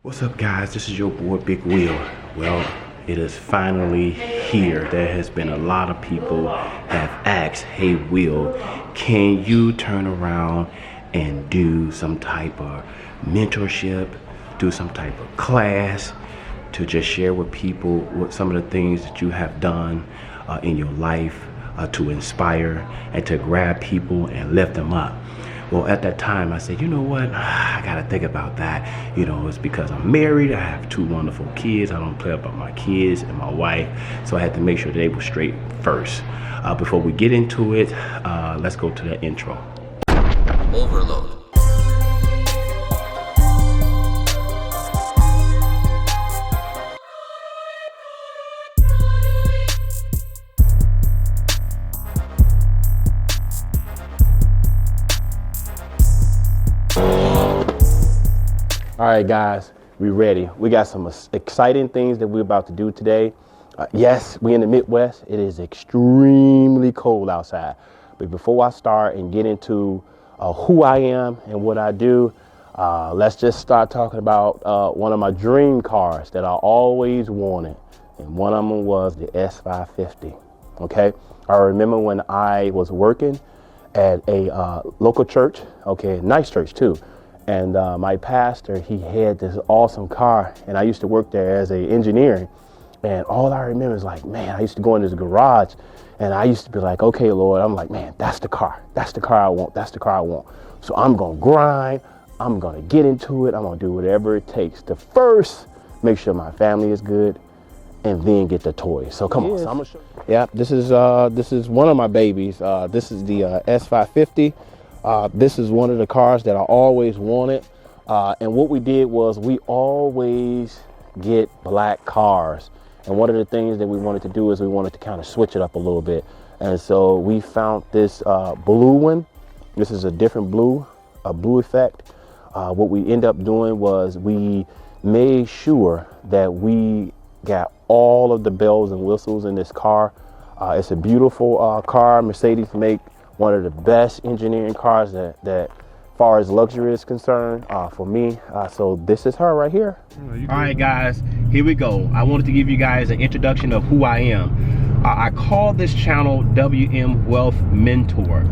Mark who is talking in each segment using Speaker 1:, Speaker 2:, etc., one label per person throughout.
Speaker 1: What's up, guys? This is your boy Big Will. Well, it is finally here. There has been a lot of people have asked, hey Will, can you turn around and do some type of mentorship, do some type of class to just share with people what some of the things that you have done in your life to inspire and to grab people and lift them up. Well, at that time, I said, you know what? I got to think about that. You know, it's because I'm married. I have two wonderful kids. I don't play about my kids and my wife. So I had to make sure they were straight first. Before we get into it, let's go to the intro.
Speaker 2: Overload.
Speaker 1: All right, guys, we ready. We got some exciting things that we're about to do today. Yes, we in the Midwest. It is extremely cold outside. But before I start and get into who I am and what I do, let's just start talking about one of my dream cars that I always wanted. And one of them was the S550. Okay, I remember when I was working at a local church, okay, nice church too. And my pastor, he had this awesome car, and I used to work there as an engineer. And all I remember is like, man, I used to go in this garage, and I used to be like, okay, Lord, I'm like, man, that's the car I want, that's the car I want. So I'm gonna grind, I'm gonna get into it, I'm gonna do whatever it takes to first make sure my family is good, and then get the toys. So come on, so I'm gonna show you. Yeah, this is one of my babies. This is the S550. This is one of the cars that I always wanted. And what we did was we always get black cars. And one of the things that we wanted to do is we wanted to kind of switch it up a little bit. And so we found this blue one. This is a different blue, a blue effect. What we end up doing was we made sure that we got all of the bells and whistles in this car. It's a beautiful car. Mercedes make one of the best engineering cars that far as luxury is concerned for me. So this is her right here. All right, guys, here we go. I wanted to give you guys an introduction of who I am. I call this channel WM Wealth Mentor.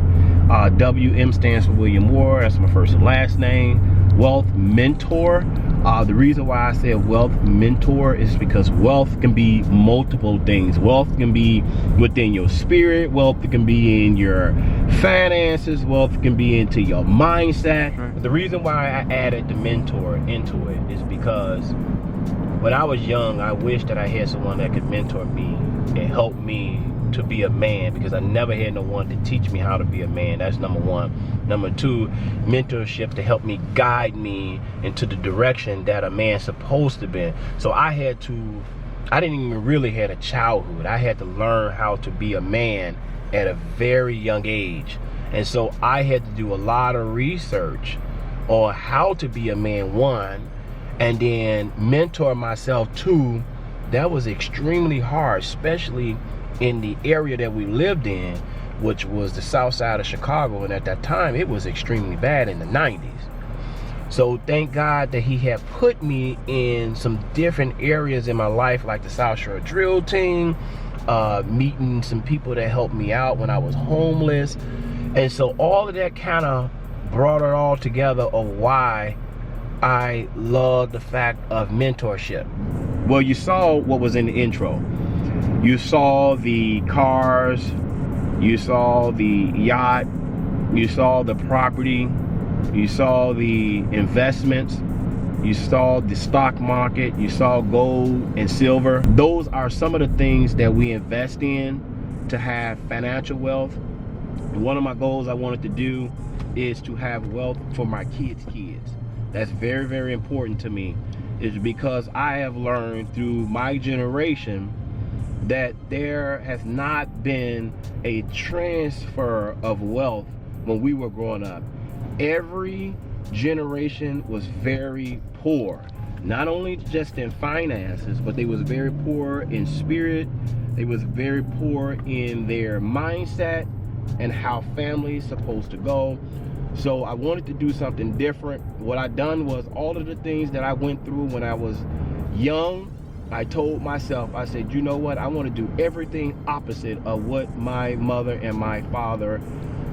Speaker 1: WM stands for William Moore. That's my first and last name. Wealth Mentor. The reason why I said wealth mentor is because wealth can be multiple things. Wealth can be within your spirit. Wealth can be in your finances. Wealth can be into your mindset. But the reason why I added the mentor into it is because when I was young, I wished that I had someone that could mentor me and help me to be a man, because I never had no one to teach me how to be a man. That's number one. Number two, mentorship to help me guide me into the direction that a man's supposed to be. So I didn't even really have a childhood. I had to learn how to be a man at a very young age. And so I had to do a lot of research on how to be a man, one, and then mentor myself, two. That was extremely hard, especially in the area that we lived in, which was the south side of Chicago. And at that time, it was extremely bad in the 90s. So thank God that he had put me in some different areas in my life, like the South Shore Drill Team, meeting some people that helped me out when I was homeless. And so all of that kind of brought it all together of why I love the fact of mentorship. Well, you saw what was in the intro. You saw the cars, you saw the yacht, you saw the property, you saw the investments, you saw the stock market, you saw gold and silver. Those are some of the things that we invest in to have financial wealth. And one of my goals I wanted to do is to have wealth for my kids' kids. That's very, very important to me, is because I have learned through my generation that there has not been a transfer of wealth when we were growing up. Every generation was very poor, not only just in finances, but they was very poor in spirit. They was very poor in their mindset and how families supposed to go. So I wanted to do something different. What I done was all of the things that I went through when I was young, I told myself, I said, you know what? I want to do everything opposite of what my mother and my father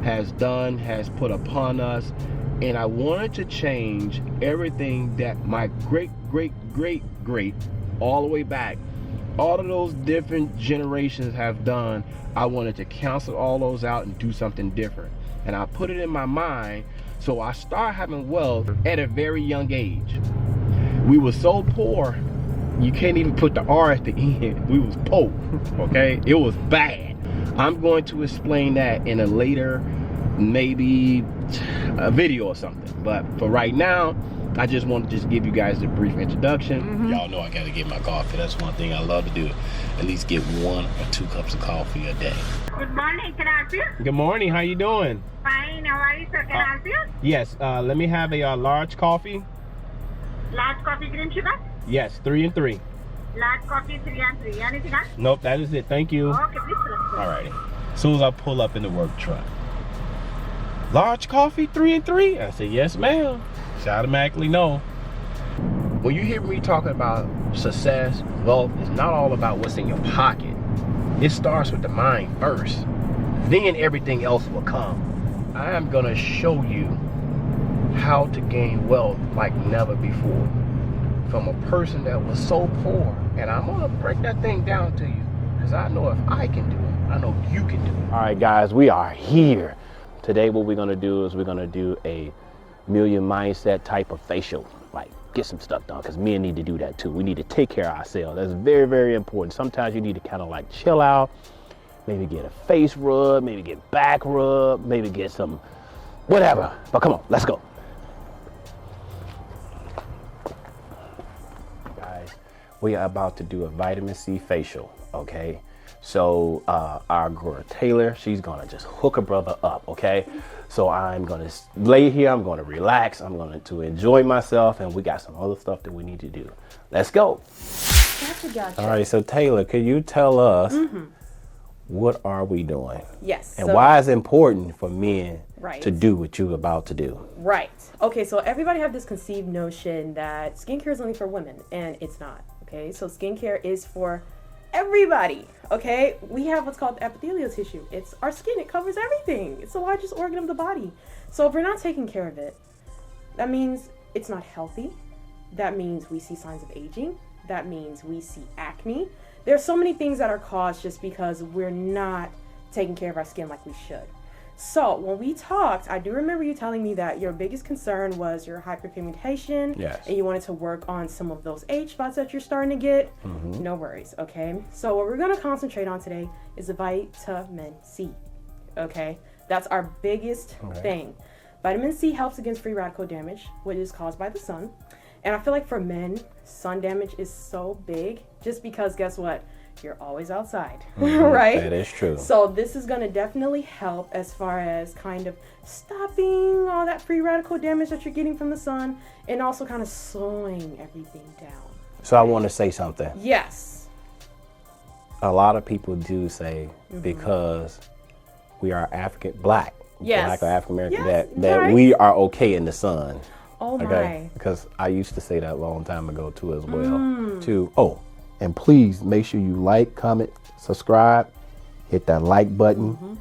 Speaker 1: has done, has put upon us. And I wanted to change everything that my great, all the way back, all of those different generations have done. I wanted to cancel all those out and do something different. And I put it in my mind, so I started having wealth at a very young age. We were so poor, you can't even put the R at the end. We was poor, okay? It was bad. I'm going to explain that in a later, maybe a video or something. But for right now, I just want to just give you guys a brief introduction. Y'all know I gotta get my coffee. That's one thing I love to do. At least get 1 or 2 cups of coffee a day.
Speaker 3: Good morning, can I help you?
Speaker 1: Good morning, how you doing?
Speaker 3: Fine, how are you, sir? Can I help you?
Speaker 1: Yes, let me have a large coffee.
Speaker 3: Large coffee, green sugar?
Speaker 1: Yes, 3 and 3.
Speaker 3: Large coffee, 3 and 3. Anything else?
Speaker 1: Nope, that is it. Thank you.
Speaker 3: Okay, please, sir.
Speaker 1: Alrighty. As soon as I pull up in the work truck. Large coffee, 3 and 3? I said, yes, ma'am. She automatically know. When you hear me talking about success, wealth, it's not all about what's in your pocket. It starts with the mind first. Then everything else will come. I am gonna show you how to gain wealth like never before. From a person that was so poor. And I'm gonna break that thing down to you. Because I know if I can do it, I know you can do it. All right, guys, we are here. Today, what we're gonna do is we're gonna do a million mindset type of facial. Like, get some stuff done, because men need to do that too. We need to take care of ourselves. That's very, very important. Sometimes you need to kind of like chill out, maybe get a face rub, maybe get back rub, maybe get some whatever. But come on, let's go. Guys, we are about to do a vitamin C facial, okay? So our girl Taylor, she's gonna just hook a brother up, okay? So I'm gonna lay here, I'm gonna relax, I'm going to enjoy myself, and we got some other stuff that we need to do. Let's go.
Speaker 4: Gotcha.
Speaker 1: All right, so Taylor, can you tell us what are we doing?
Speaker 4: Yes.
Speaker 1: And why is it important for men
Speaker 4: Right.
Speaker 1: to do what you're about to do?
Speaker 4: Right. Okay, so everybody have this conceived notion that skincare is only for women, and it's not. Okay, so skincare is for everybody. Okay, we have what's called epithelial tissue. It's our skin. It covers everything. It's the largest organ of the body. So if we're not taking care of it, that means it's not healthy. That means we see signs of aging. That means we see acne. There's so many things that are caused just because we're not taking care of our skin like we should. So when we talked, I do remember you telling me that your biggest concern was your hyperpigmentation.
Speaker 1: Yes.
Speaker 4: And you wanted to work on some of those age spots that you're starting to get. No worries, okay? So what we're gonna concentrate on today is the vitamin C, okay? That's our biggest thing. Vitamin C helps against free radical damage, which is caused by the sun. And I feel like for men, sun damage is so big just because guess what? You're always outside, right?
Speaker 1: That is true.
Speaker 4: So this is going to definitely help as far as kind of stopping all that free radical damage that you're getting from the sun and also kind of slowing everything down.
Speaker 1: So I want to say something.
Speaker 4: Yes.
Speaker 1: A lot of people do say because we are black or African American, that we are okay in the sun.
Speaker 4: Oh my.
Speaker 1: Okay? Because I used to say that a long time ago too as well. And please make sure you like, comment, subscribe, hit that like button.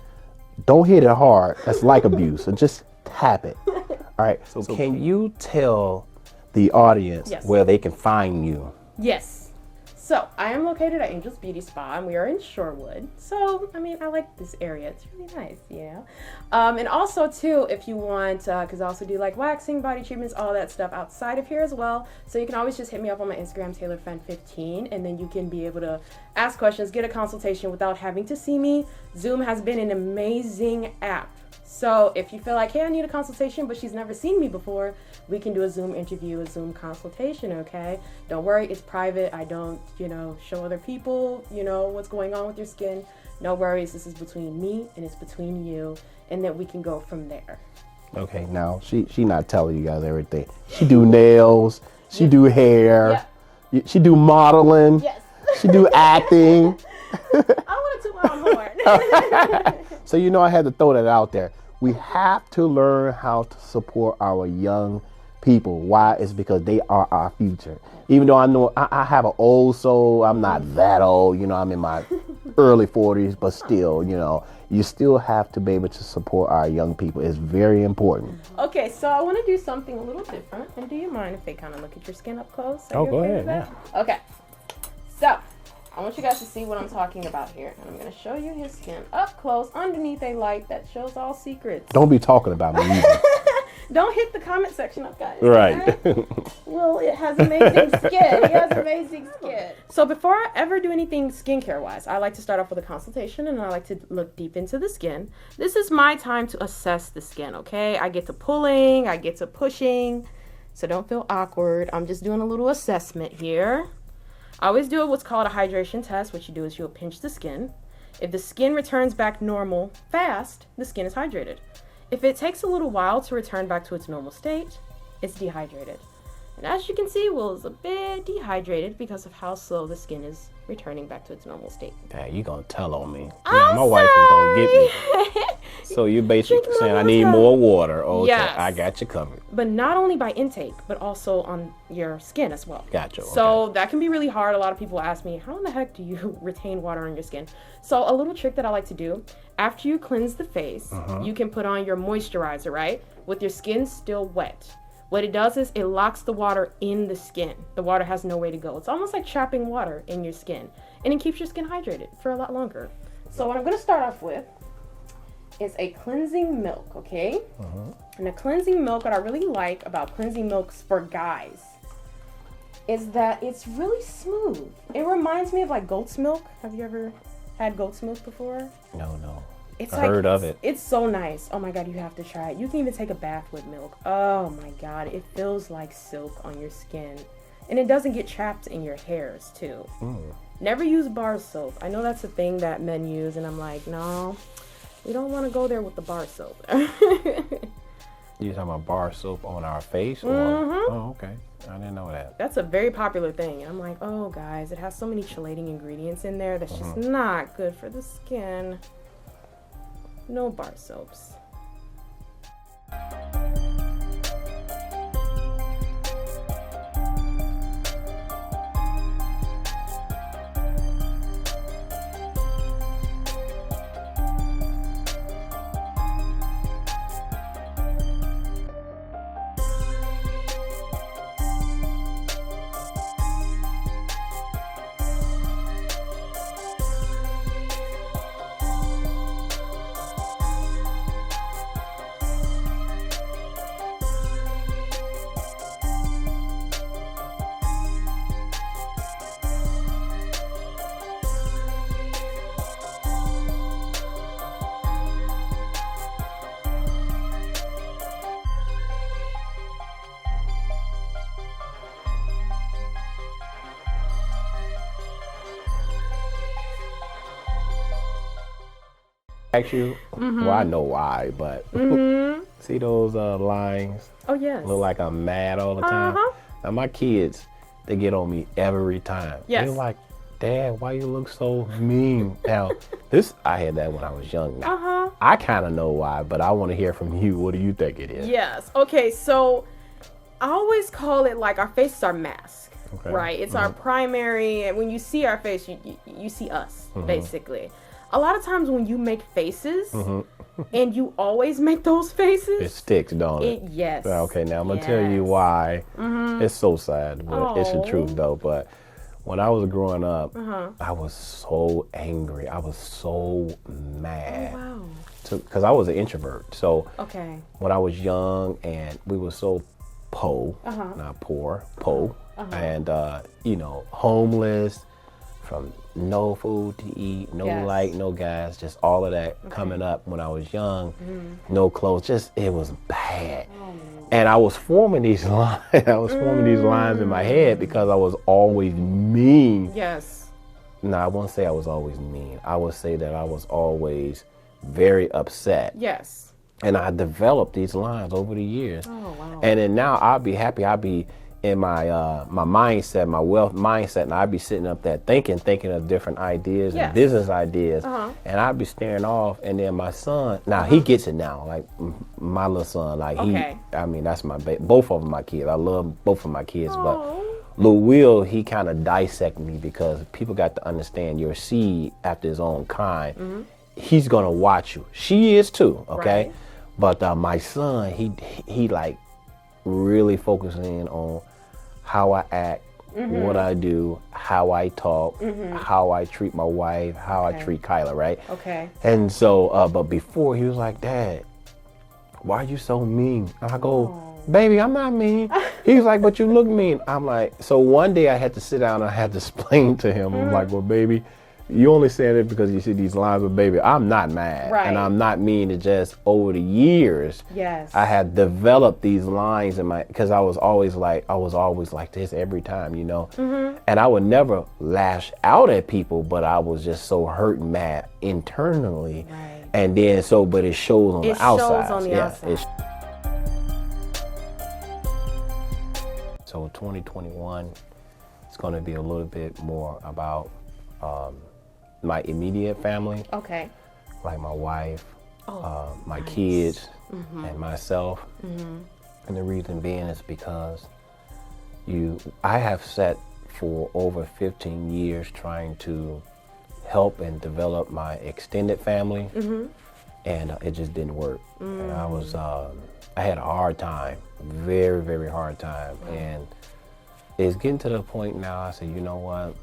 Speaker 1: Don't hit it hard. That's like abuse. So just tap it. All right. So can you tell the audience where they can find you?
Speaker 4: Yes. So I am located at Angel's Beauty Spa, and we are in Shorewood. So, I mean, I like this area. It's really nice, yeah. And also, too, if you want, because I also do like waxing, body treatments, all that stuff outside of here as well. So you can always just hit me up on my Instagram, TaylorFan15, and then you can be able to ask questions, get a consultation without having to see me. Zoom has been an amazing app. So if you feel like, hey, I need a consultation, but she's never seen me before, we can do a Zoom interview, a Zoom consultation, okay? Don't worry, it's private. I don't, show other people, what's going on with your skin. No worries, this is between me and it's between you, and then we can go from there.
Speaker 1: Okay, now she not telling you guys everything. She do nails, she do hair, she do modeling, she do acting.
Speaker 4: I want to toot my own horn.
Speaker 1: So I had to throw that out there. We have to learn how to support our young people. Why? It's because they are our future. Even though I know I have an old soul, I'm not that old, you know, I'm in my early 40s, but still, you know, you still have to be able to support our young people. It's very important.
Speaker 4: Okay, so I want to do something a little different. And do you mind if they kind of look at your skin up close?
Speaker 1: Oh, go ahead, yeah.
Speaker 4: Okay, so I want you guys to see what I'm talking about here. And I'm going to show you his skin up close underneath a light that shows all secrets.
Speaker 1: Don't be talking about me either.
Speaker 4: Don't hit the comment section up, guys.
Speaker 1: Right.
Speaker 4: Well, it has amazing skin. He has amazing skin. So before I ever do anything skincare-wise, I like to start off with a consultation, and I like to look deep into the skin. This is my time to assess the skin, okay? I get to pulling, I get to pushing, so don't feel awkward. I'm just doing a little assessment here. I always do what's called a hydration test. What you do is you'll pinch the skin. If the skin returns back normal fast, the skin is hydrated. If it takes a little while to return back to its normal state, it's dehydrated. And as you can see, Will is a bit dehydrated because of how slow the skin is returning back to its normal state.
Speaker 1: Dang, you gonna tell on me.
Speaker 4: I'm
Speaker 1: my wife is gonna get me.
Speaker 4: sorry.
Speaker 1: So you're basically
Speaker 4: Drink
Speaker 1: saying
Speaker 4: more
Speaker 1: I need
Speaker 4: water.
Speaker 1: more water. Okay,
Speaker 4: Yes.
Speaker 1: I got you covered.
Speaker 4: But not only by intake, but also on your skin as well.
Speaker 1: Gotcha.
Speaker 4: So that can be really hard. A lot of people ask me, how in the heck do you retain water on your skin? So a little trick that I like to do, after you cleanse the face, you can put on your moisturizer, right? With your skin still wet. What it does is it locks the water in the skin. The water has no way to go. It's almost like trapping water in your skin. And it keeps your skin hydrated for a lot longer. So what I'm going to start off with is a cleansing milk, okay? And the cleansing milk, what I really like about cleansing milks for guys is that it's really smooth. It reminds me of like goat's milk. Have you ever had goat's milk before?
Speaker 1: No.
Speaker 4: It's
Speaker 1: I heard of it.
Speaker 4: It's so nice. Oh my God, you have to try it. You can even take a bath with milk. Oh my God, it feels like silk on your skin. And it doesn't get trapped in your hairs too. Never use bar soap. I know that's a thing that men use, and I'm like, no, we don't want to go there with the bar soap.
Speaker 1: You talking about bar soap on our face? Or? Oh, okay. I didn't know that.
Speaker 4: That's a very popular thing. And I'm like, oh guys, it has so many chelating ingredients in there that's just not good for the skin. No bar soaps.
Speaker 1: Ask you, well, I know why, but see those lines?
Speaker 4: Oh yes.
Speaker 1: Look like I'm mad all the time. Now my kids, they get on me every time.
Speaker 4: Yes.
Speaker 1: They're like, Dad, why you look so mean? Now, I had that when I was young. Now, I kind of know why, but I want to hear from you. What do you think it is?
Speaker 4: Yes. Okay, so I always call it like our faces are masks, right? It's our primary, and when you see our face, you see us, basically. A lot of times when you make faces, and you always make those faces,
Speaker 1: it sticks, don't it?
Speaker 4: Yes.
Speaker 1: Okay, now I'm going to tell you why. It's so sad, but it's the truth, though. But when I was growing up, I was so angry. I was so mad.
Speaker 4: Oh, wow.
Speaker 1: Because I was an introvert. So
Speaker 4: Okay.
Speaker 1: when I was young and we were so not poor, and, you know, homeless, from no food to eat, no light, no gas, just all of that coming up when I was young, no clothes, just, it was bad. And I was forming these lines, in my head because I was always mean.
Speaker 4: Yes.
Speaker 1: No, I won't say I was always mean. I would say that I was always very upset.
Speaker 4: Yes.
Speaker 1: And I developed these lines over the years.
Speaker 4: Oh, wow.
Speaker 1: And then now I'll be happy. I'll be in my my mindset, my wealth mindset, and I'd be sitting up there thinking of different ideas and business ideas, and I'd be staring off, and then my son, now he gets it now, like my little son, like I mean, that's my both of them my kids. I love both of my kids, but Lil Will, he kind of dissect me because people got to understand your seed after his own kind. He's gonna watch you. She is too, okay? Right. But my son, he like really focusing in on how I act, what I do, how I talk, how I treat my wife, how I treat Kyla, right? Okay. And so, but before he was like, Dad, why are you so mean? And I go, baby, I'm not mean. He was like, but you look mean. I'm like, so one day I had to sit down and I had to explain to him. I'm like, well, baby, you only saying it because you see these lines, but baby, I'm not mad. Right. And I'm not mean. It just over the years, I had developed these lines in my, because I was always like this every time, you know. And I would never lash out at people, but I was just so hurt and mad internally. Right. And then but it shows on the outside. It shows on the outside. So 2021, it's going to be a little bit more about my immediate family. Okay. Like my wife, my kids, and myself. And the reason being is because I have sat for over 15 years trying to help and develop my extended family, and it just didn't work. And I had a hard time, very, very hard time. And it's getting to the point now, I said, you know what?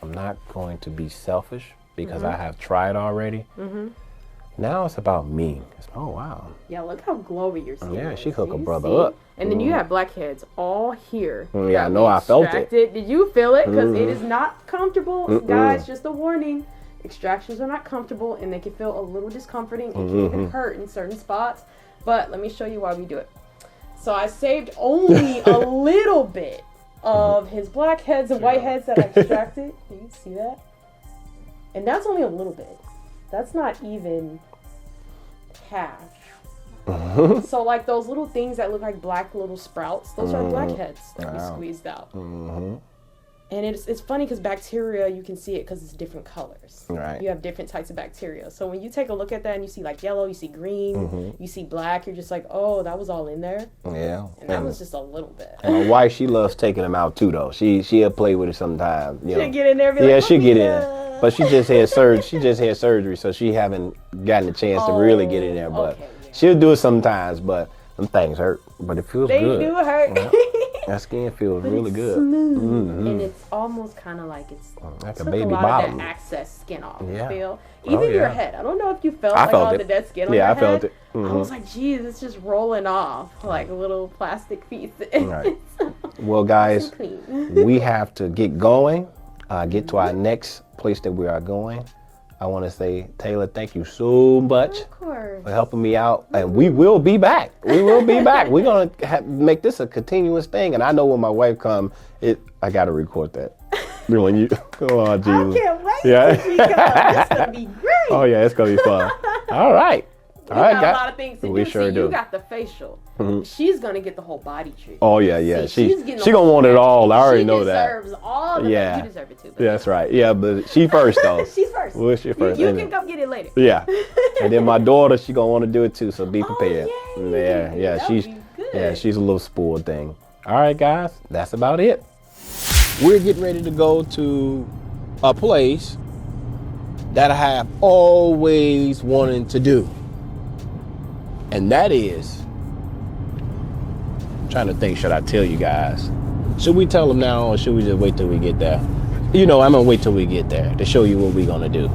Speaker 1: I'm not going to be selfish because I have tried already. Now it's about me. Oh, wow.
Speaker 4: Yeah, look how glowy your skin is.
Speaker 1: She hooked a brother up.
Speaker 4: And then you have blackheads all here.
Speaker 1: Yeah, I know, I felt it.
Speaker 4: Did you feel it? Because it is not comfortable. Guys, just a warning. Extractions are not comfortable and they can feel a little discomforting and can even hurt in certain spots. But let me show you why we do it. So I saved only a little bit of his blackheads and whiteheads that I extracted. Can you see that? And that's only a little bit. That's not even half. So like those little things that look like black little sprouts, those are blackheads that we squeezed out. And it's funny because bacteria, you can see it because it's different colors. Right. You have different types of bacteria. So when you take a look at that and you see like yellow, you see green, you see black, you're just like, oh, that was all in there. Yeah. And that was just a little bit.
Speaker 1: And my wife, she loves taking them out too, though. She'll play with it sometimes.
Speaker 4: She'll get in there and be like,
Speaker 1: she'll get in. But she just had surgery, so she haven't gotten a chance to really get in there. But she'll do it sometimes, but them things hurt. But it feels good.
Speaker 4: They do hurt.
Speaker 1: That skin feels really good.
Speaker 4: Smooth. And it's almost kind of like it's
Speaker 1: like a baby bottom.
Speaker 4: That excess skin off. Even your head. I don't know if you felt all the dead skin on your head.
Speaker 1: Yeah, I felt it.
Speaker 4: I was like, geez, it's just rolling off like little plastic pieces.
Speaker 1: Right. Well, guys, we have to get going. Get to our next place that we are going. I want to say, Taylor, thank you so much for helping me out. And we will be back. We will be back. We're going to make this a continuous thing. And I know when my wife comes, I got to record that. When you, oh, Jesus.
Speaker 4: I can't wait till she comes. It's going to be great.
Speaker 1: Oh, yeah, it's going to be fun. All right.
Speaker 4: We got a lot of things to do.
Speaker 1: We sure do.
Speaker 4: You got the facial. She's gonna get the whole body treatment.
Speaker 1: Oh yeah. She gonna want it all. I already know that.
Speaker 4: She deserves all of it. You deserve it too.
Speaker 1: Yeah, that's right. Yeah, but she first though.
Speaker 4: She's first.
Speaker 1: Well, she first.
Speaker 4: You can come get it later.
Speaker 1: Yeah. And then my daughter, she gonna want to do it too. So be prepared.
Speaker 4: Oh, yeah.
Speaker 1: She's a little spoiled thing. All right, guys. That's about it. We're getting ready to go to a place that I have always wanted to do. And that is, I'm trying to think, should I tell you guys? Should we tell them now or should we just wait till we get there? You know, I'm gonna wait till we get there to show you what we're gonna do.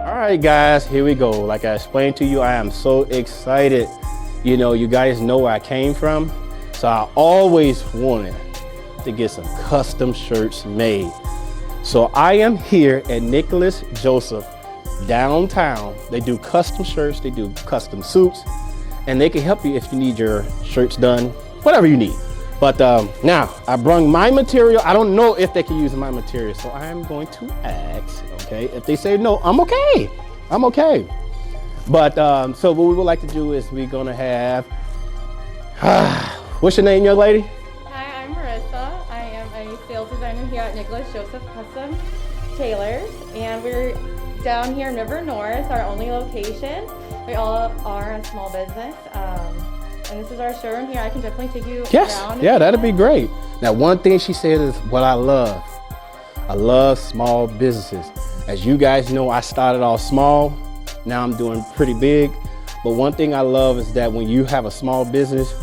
Speaker 1: All right, guys, here we go. Like I explained to you, I am so excited. You know, you guys know where I came from. So I always wanted to get some custom shirts made. So I am here at Nicholas Joseph downtown. They do custom shirts, they do custom suits, and they can help you if you need your shirts done, whatever you need. But now I brung my material. I don't know if they can use my material, so I am going to ask, okay? If they say no, I'm okay. I'm okay. But so what we would like to do is we're gonna have, what's your name, young lady?
Speaker 5: Hi, I'm Marissa. I am a sales designer here at Nicholas Joseph Custom Tailors, and we're down here in River North, our only location. We all are a small business, and this is our showroom here. I can definitely take you around.
Speaker 1: Yeah, that'd be great. Now, one thing she said is what I love. I love small businesses. As you guys know, I started off small. Now I'm doing pretty big. But one thing I love is that when you have a small business,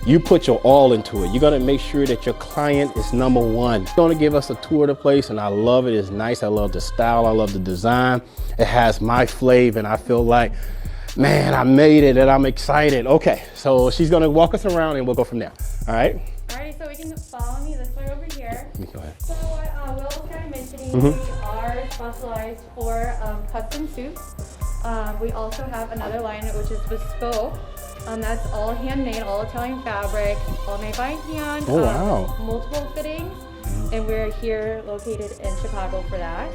Speaker 1: you put your all into it. You're gonna make sure that your client is number one. You're gonna give us a tour of the place, and I love it. It's nice. I love the style. I love the design. It has my flavor, and I feel like, man, I made it, and I'm excited. Okay, so she's gonna walk us around, and we'll go from there. All right?
Speaker 5: Alrighty, so we can follow me this way over here.
Speaker 1: Go ahead.
Speaker 5: So what Will was kind of mentioning, we are specialized for custom suits. We also have another line which is bespoke. That's all handmade, all Italian fabric, all made by hand.
Speaker 1: Oh, wow.
Speaker 5: Multiple fittings, and we're here located in Chicago for that.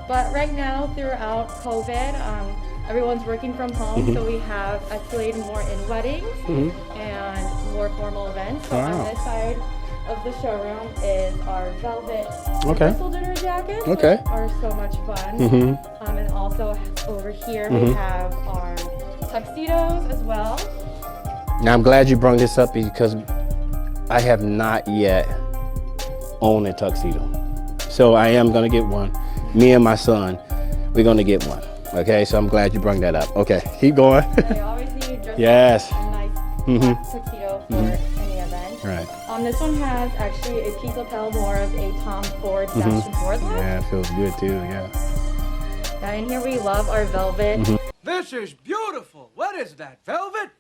Speaker 5: But right now, throughout COVID, everyone's working from home, so we have escalated more in weddings and more formal events. So on this side of the showroom is our velvet crystal dinner jackets, which are so much fun. And also over here we have our tuxedos as well.
Speaker 1: Now I'm glad you brought this up because I have not yet owned a tuxedo. So I am gonna get one. Me and my son, we're gonna get one. Okay, so I'm glad you brought that up. Okay, keep going.
Speaker 5: So you always need just a nice tuxedo for any event.
Speaker 1: Right.
Speaker 5: This one has actually a peak lapel, more of a Tom Ford fashion forward look.
Speaker 1: Yeah, it feels good too, yeah.
Speaker 5: Now in here we love our velvet.
Speaker 6: This is beautiful. What is that, velvet?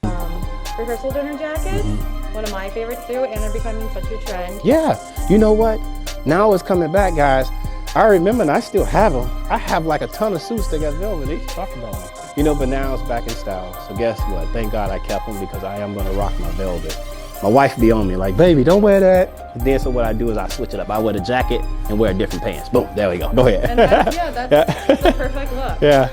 Speaker 5: Rehearsal dinner jackets. One of my favorites too, and they're becoming such a trend.
Speaker 1: Yeah, you know what? Now it's coming back, guys. I remember, and I still have them. I have like a ton of suits that got velvet. They talk about them. You know, but now it's back in style. So guess what? Thank God I kept them because I am gonna rock my velvet. My wife be on me like, baby, don't wear that. And then so what I do is I switch it up. I wear the jacket and wear different pants. Boom, there we go. Go ahead.
Speaker 5: And that's the perfect look.
Speaker 1: Yeah.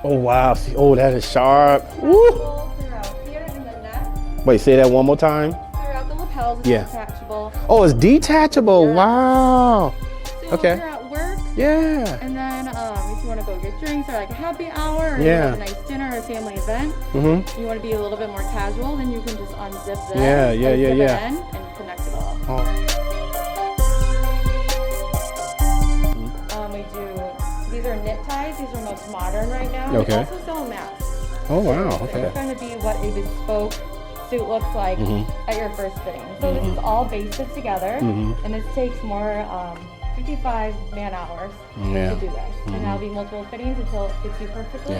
Speaker 1: Oh wow, see, oh that is sharp. Woo.
Speaker 5: Throughout here in the neck.
Speaker 1: Wait, say that one more time.
Speaker 5: Throughout the lapels, it's detachable.
Speaker 1: Oh, it's detachable, wow.
Speaker 5: So
Speaker 1: Okay.
Speaker 5: if you're at work,
Speaker 1: Yeah.
Speaker 5: and then if you want to go get drinks or like a happy hour, or you have a nice dinner or a family event, you want to be a little bit more casual, then you can just unzip this, zip it in, and connect it all. We do, these are knit ties, these are most modern right now.
Speaker 1: Okay.
Speaker 5: We also sell masks.
Speaker 1: Oh wow,
Speaker 5: So
Speaker 1: okay.
Speaker 5: it's going to be what a bespoke suit looks like at your first fitting. So this is all basted together, and this takes more 55 man hours to do this. And that'll be multiple fittings until it fits you perfectly.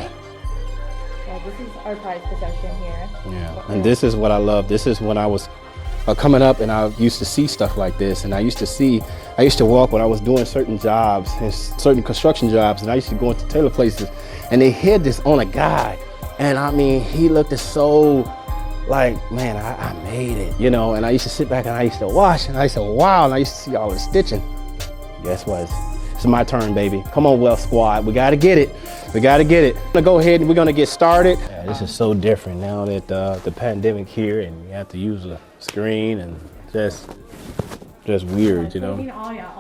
Speaker 5: So this is our prized possession here.
Speaker 1: Yeah, and this is what I love. This is when I was coming up and I used to see stuff like this, and I used to walk when I was doing certain jobs and certain construction jobs, and I used to go into tailor places, and they had this on a guy, and I mean, he looked so like, man, I made it, you know, and I used to sit back and I used to watch, and I used to, wow, and I used to see all the stitching. Guess what? It's my turn, baby. Come on, Wealth Squad. We got to get it. We got to get it. I'm going to go ahead and we're going to get started. Yeah, this is so different now that the pandemic here and you have to use a screen and just weird, you know?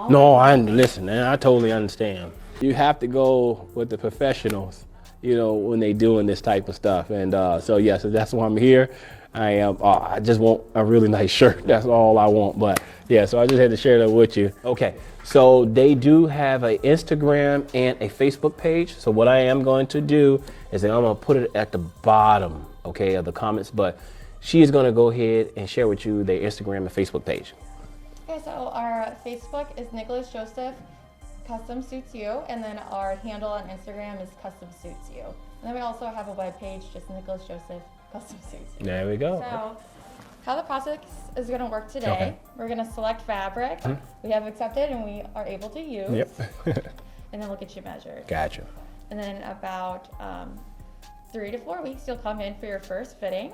Speaker 1: No, listen, man, I totally understand. You have to go with the professionals, you know, when they doing this type of stuff. And so that's why I'm here. I just want a really nice shirt. That's all I want. But yeah, so I just had to share that with you. Okay, so they do have an Instagram and a Facebook page. So what I am going to do is that I'm gonna put it at the bottom, okay, of the comments. But she is gonna go ahead and share with you their Instagram and Facebook page.
Speaker 5: Okay, so our Facebook is Nicholas Joseph Custom Suits You, and then our handle on Instagram is Custom Suits You. And then we also have a web page, just Nicholas Joseph custom suits.
Speaker 1: There we go.
Speaker 5: So, how the process is going to work today,
Speaker 1: Okay.
Speaker 5: we're going to select fabric we have accepted and we are able to use.
Speaker 1: Yep.
Speaker 5: And then we'll get you measured.
Speaker 1: Gotcha.
Speaker 5: And then about 3 to 4 weeks, you'll come in for your first fitting.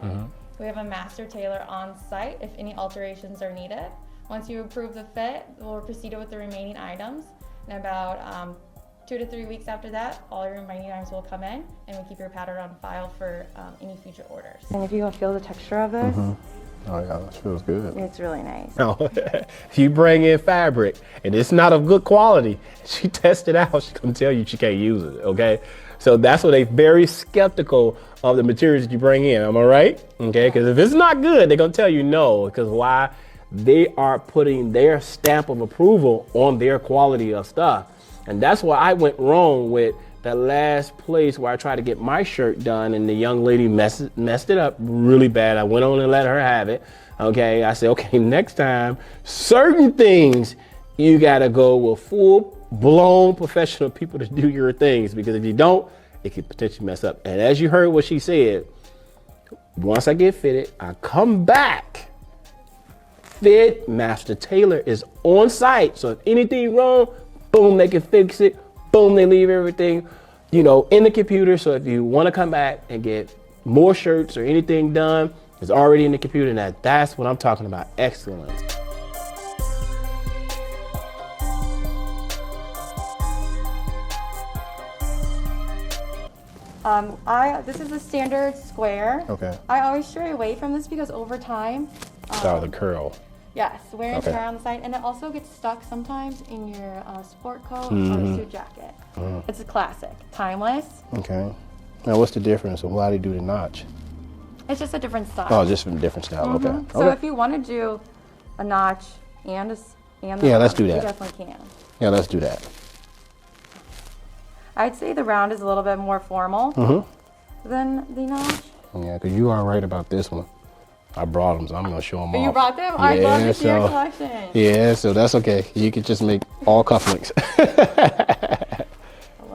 Speaker 5: We have a master tailor on site if any alterations are needed. Once you approve the fit, we'll proceed with the remaining items. And about 2 to 3 weeks after that, all your remaining items will come in and we'll keep your pattern on file for any future orders. And if you can feel the texture of this,
Speaker 1: Oh yeah, that feels good.
Speaker 5: it's really nice.
Speaker 1: No, if you bring in fabric and it's not of good quality, she tests it out, she's gonna tell you she can't use it, okay? So that's why they're very skeptical of the materials that you bring in, am I right? Okay, because if it's not good, they're gonna tell you no, because why? They are putting their stamp of approval on their quality of stuff. And that's why I went wrong with that last place where I tried to get my shirt done and the young lady messed it up really bad. I went on and let her have it. Okay, I said, okay, next time, certain things you gotta go with full-blown professional people to do your things, because if you don't, it could potentially mess up. And as you heard what she said, once I get fitted, I come back. Fit master tailor is on site, so if anything wrong, boom, they can fix it. Boom, they leave everything, you know, in the computer. So if you want to come back and get more shirts or anything done, it's already in the computer. And that's what I'm talking about, excellence.
Speaker 5: This is a standard square.
Speaker 1: Okay.
Speaker 5: I always stray away from this because over time,
Speaker 1: Start with a curl.
Speaker 5: yes, wear and
Speaker 1: Okay.
Speaker 5: tear on the side, and it also gets stuck sometimes in your sport coat or suit jacket. It's a classic, timeless.
Speaker 1: Okay. Now what's the difference and why they do the notch?
Speaker 5: It's just a different style.
Speaker 1: Oh, just from a different style, okay.
Speaker 5: So
Speaker 1: Okay.
Speaker 5: if you want to do a notch and the
Speaker 1: Yeah, let's
Speaker 5: round,
Speaker 1: do that.
Speaker 5: You definitely can.
Speaker 1: Yeah, let's do that.
Speaker 5: I'd say the round is a little bit more formal than the notch.
Speaker 1: Yeah, because you are right about this one. I brought them, so I'm going to show them off.
Speaker 5: You brought them? I'd love
Speaker 1: Yeah,
Speaker 5: to see your
Speaker 1: so-
Speaker 5: collection.
Speaker 1: Yeah, so that's okay. You can just make all cufflinks.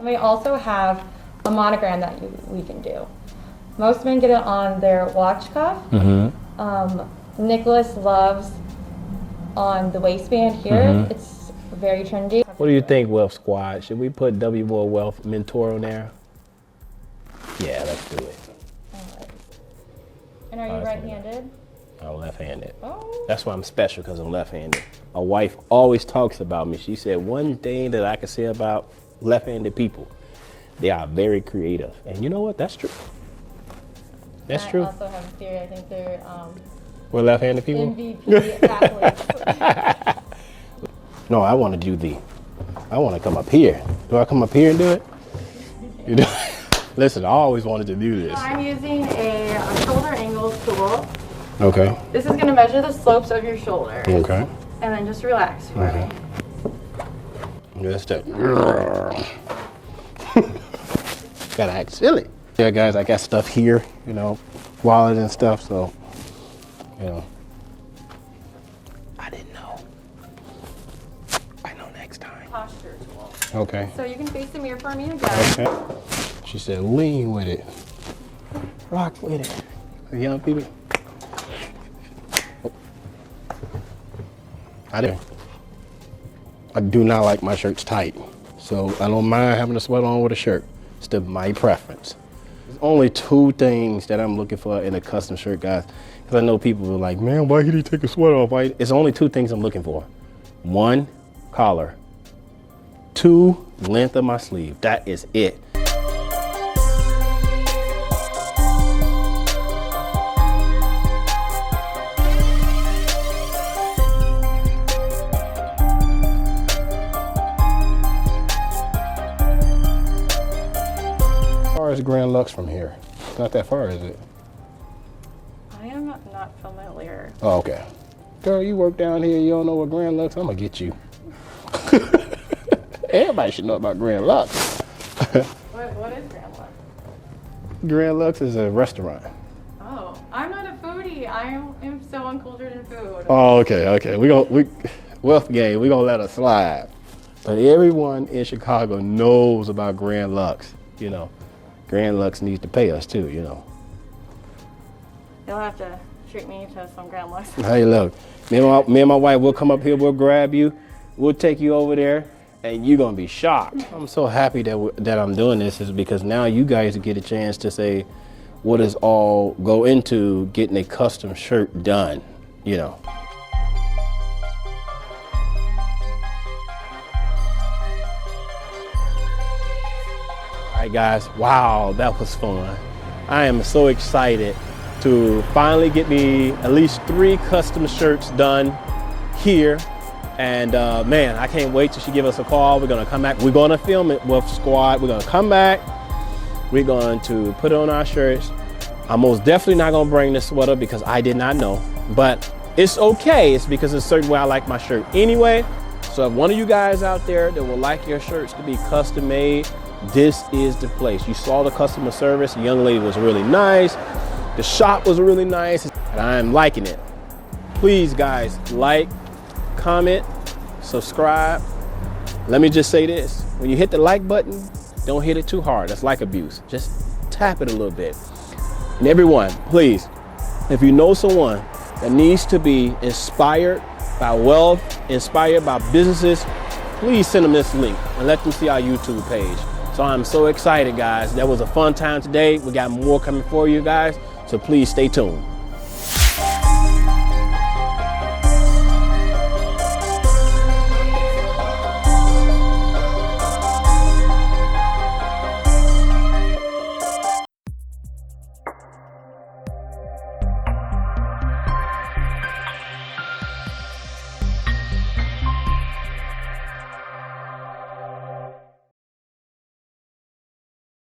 Speaker 5: We also have a monogram that we can do. Most men get it on their watch cuff. Nicholas loves on the waistband here. It's very trendy.
Speaker 1: What do you think, Wealth Squad? Should we put W More Wealth Mentor on there? Yeah, let's do it.
Speaker 5: And are you
Speaker 1: that's
Speaker 5: right-handed?
Speaker 1: I'm left-handed.
Speaker 5: Oh.
Speaker 1: That's why I'm special, because I'm left-handed. My wife always talks about me. She said one thing that I can say about left-handed people, they are very creative. And you know what? That's true. That's
Speaker 5: I
Speaker 1: true.
Speaker 5: also have a theory. I think they're
Speaker 1: We're left-handed people?
Speaker 5: MVP athletes.
Speaker 1: No, I want to do I want to come up here. Do I come up here and do it? You know? Listen, I always wanted to do this.
Speaker 5: I'm using a shoulder angle tool.
Speaker 1: Okay.
Speaker 5: This is going to measure the slopes of your shoulders.
Speaker 1: Okay.
Speaker 5: And then just relax for me.
Speaker 1: That's that. Gotta act silly. Yeah, guys, I got stuff here, you know, wallet and stuff, so, you know. I didn't know. I know next time.
Speaker 5: Posture tool.
Speaker 1: Okay.
Speaker 5: So you can face the mirror for me again.
Speaker 1: Okay. She said, lean with it. Rock with it. Young people. Oh. I do not like my shirts tight. So I don't mind having a sweater on with a shirt. It's my preference. There's only 2 things that I'm looking for in a custom shirt, guys. Because I know people are like, man, why did he take a sweater off? Why? It's only 2 things I'm looking for. 1, collar. 2, length of my sleeve. That is it. As far as Grand Lux from here? It's not that far, is it?
Speaker 5: I am not familiar.
Speaker 1: Oh, okay. Girl, you work down here, you don't know what Grand Lux, I'm gonna get you. Everybody should know about Grand Lux.
Speaker 5: What is Grand Lux?
Speaker 1: Grand Lux is a restaurant.
Speaker 5: Oh, I'm not a foodie. I am so uncultured in food.
Speaker 1: Oh, okay. Wealth Game, we gonna let us slide. But everyone in Chicago knows about Grand Lux, you know. Grand Lux needs to pay us too, you know.
Speaker 5: You'll have to treat me to some grandmas.
Speaker 1: Hey, look, me and my wife, we'll come up here, we'll grab you, we'll take you over there, and you're gonna be shocked. I'm so happy that I'm doing this is because now you guys get a chance to say what does all go into getting a custom shirt done, you know. All right, guys, wow, that was fun. I am so excited to finally get me at least 3 custom shirts done here. And man, I can't wait till she give us a call. We're gonna come back. We're gonna film it with Squad. We're gonna come back. We're going to put it on our shirts. I'm most definitely not gonna bring this sweater because I did not know, but it's okay. It's because it's a certain way I like my shirt anyway. So if one of you guys out there that would like your shirts to be custom made, this is the place. You saw the customer service. The young lady was really nice. The shop was really nice, and I'm liking it. Please, guys, like, comment, subscribe. Let me just say this. When you hit the like button, don't hit it too hard. That's like abuse. Just tap it a little bit. And everyone, please, if you know someone that needs to be inspired by wealth, inspired by businesses, please send them this link and let them see our YouTube page. So I'm so excited, guys. That was a fun time today. We got more coming for you guys, so please stay tuned.